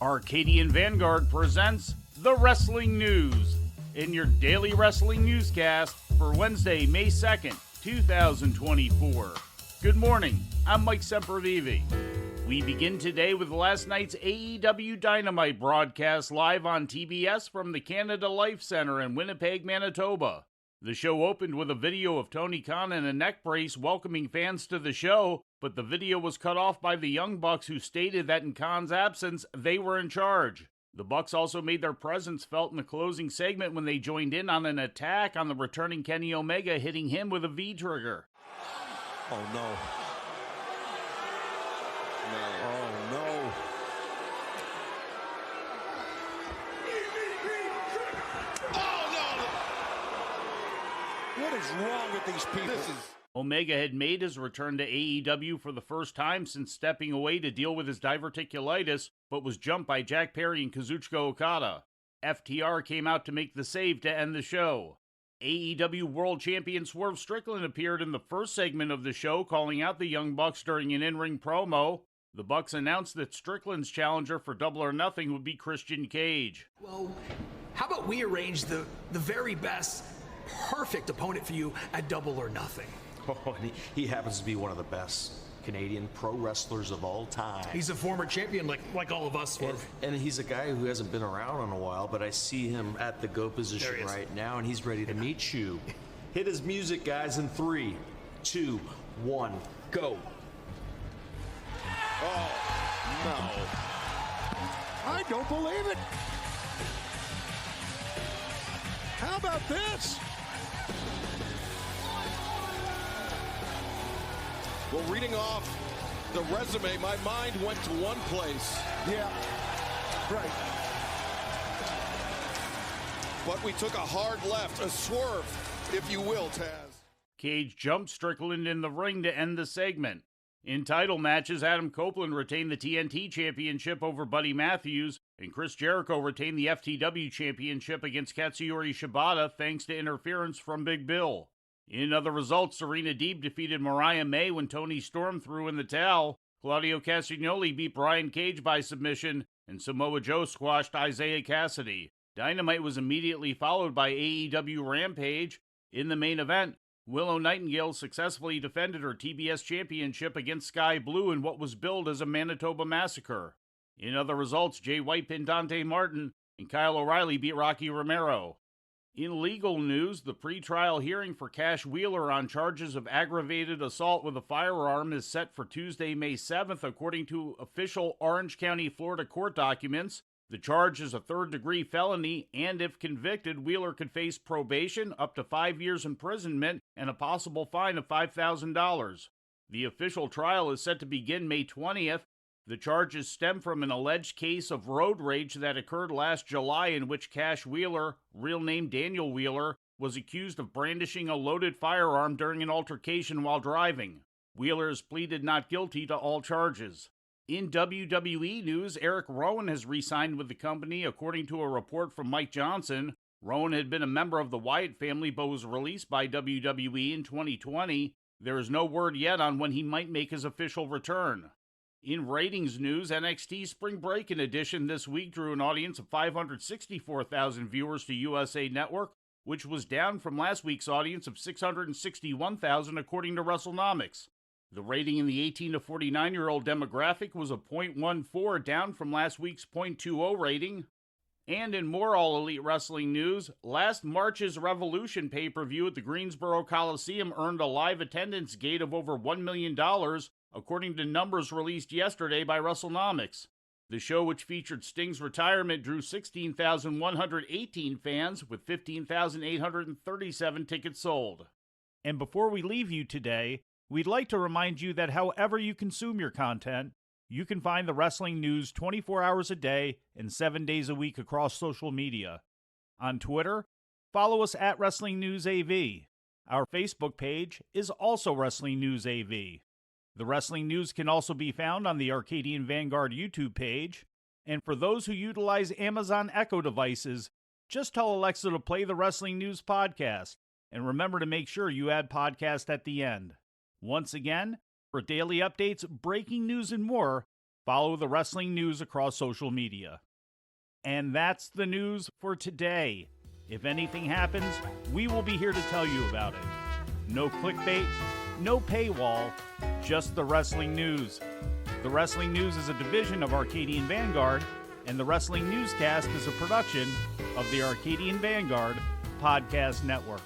Arcadian Vanguard presents The Wrestling News in your daily wrestling newscast for Wednesday, May 2nd, 2024. Good morning, I'm Mike Sempervive. We begin today with last night's AEW Dynamite broadcast live on TBS from the Canada Life Center in Winnipeg, Manitoba. The show opened with a video of Tony Khan in a neck brace welcoming fans to the show, but the video was cut off by the Young Bucks, who stated that in Khan's absence, they were in charge. The Bucks also made their presence felt in the closing segment when they joined in on an attack on the returning Kenny Omega, hitting him with a V-trigger. Oh, no. Oh, no. What is wrong with these people? Omega had made his return to AEW for the first time since stepping away to deal with his diverticulitis, but was jumped by Jack Perry and Kazuchika Okada. FTR came out to make the save to end the show. AEW World Champion Swerve Strickland appeared in the first segment of the show, calling out the Young Bucks during an in-ring promo. The Bucks announced that Strickland's challenger for Double or Nothing would be Christian Cage. Well, how about we arrange the very best, perfect opponent for you at Double or Nothing? Oh, and he happens to be one of the best Canadian pro wrestlers of all time. He's a former champion like all of us were. And he's a guy who hasn't been around in a while, but I see him at the go position right now, and he's ready to meet you. Hit his music, guys, in 3, 2, 1, go. Oh, no. I don't believe it. How about this? Well, reading off the resume, my mind went to one place. Yeah, right. But we took a hard left, a swerve, if you will, Taz. Cage jumped Strickland in the ring to end the segment. In title matches, Adam Copeland retained the TNT Championship over Buddy Matthews, and Chris Jericho retained the FTW Championship against Katsuyori Shibata thanks to interference from Big Bill. In other results, Serena Deeb defeated Mariah May when Toni Storm threw in the towel. Claudio Castagnoli beat Brian Cage by submission, and Samoa Joe squashed Isaiah Cassidy. Dynamite was immediately followed by AEW Rampage. In the main event, Willow Nightingale successfully defended her TBS Championship against Sky Blue in what was billed as a Manitoba massacre. In other results, Jay White pinned Dante Martin, and Kyle O'Reilly beat Rocky Romero. In legal news, the pretrial hearing for Cash Wheeler on charges of aggravated assault with a firearm is set for Tuesday, May 7th, according to official Orange County, Florida court documents. The charge is a third-degree felony, and if convicted, Wheeler could face probation, up to 5 years imprisonment, and a possible fine of $5,000. The official trial is set to begin May 20th. The charges stem from an alleged case of road rage that occurred last July, in which Cash Wheeler, real name Daniel Wheeler, was accused of brandishing a loaded firearm during an altercation while driving. Wheeler has pleaded not guilty to all charges. In WWE news, Eric Rowan has re-signed with the company, according to a report from Mike Johnson. Rowan had been a member of the Wyatt family but was released by WWE in 2020. There is no word yet on when he might make his official return. In ratings news, NXT Spring Break-In edition this week drew an audience of 564,000 viewers to USA Network, which was down from last week's audience of 661,000 according to WrestleNomics. The rating in the 18 to 49-year-old demographic was a .14, down from last week's .20 rating. And in more All Elite Wrestling news, last March's Revolution pay-per-view at the Greensboro Coliseum earned a live attendance gate of over $1 million, according to numbers released yesterday by WrestleNomics. The show, which featured Sting's retirement, drew 16,118 fans, with 15,837 tickets sold. And before we leave you today, we'd like to remind you that however you consume your content, you can find the wrestling news 24 hours a day and 7 days a week across social media. On Twitter, follow us at Wrestling News AV. Our Facebook page is also Wrestling News AV. The Wrestling News can also be found on the Arcadian Vanguard YouTube page. And for those who utilize Amazon Echo devices, just tell Alexa to play the Wrestling News podcast. And remember to make sure you add podcast at the end. Once again, for daily updates, breaking news, and more, Follow the wrestling news across social media. And that's the news for today. If anything happens, we will be here to tell you about it. No clickbait, no paywall, just the wrestling news. The Wrestling News is a division of Arcadian Vanguard, and the Wrestling Newscast is a production of the Arcadian Vanguard Podcast Network.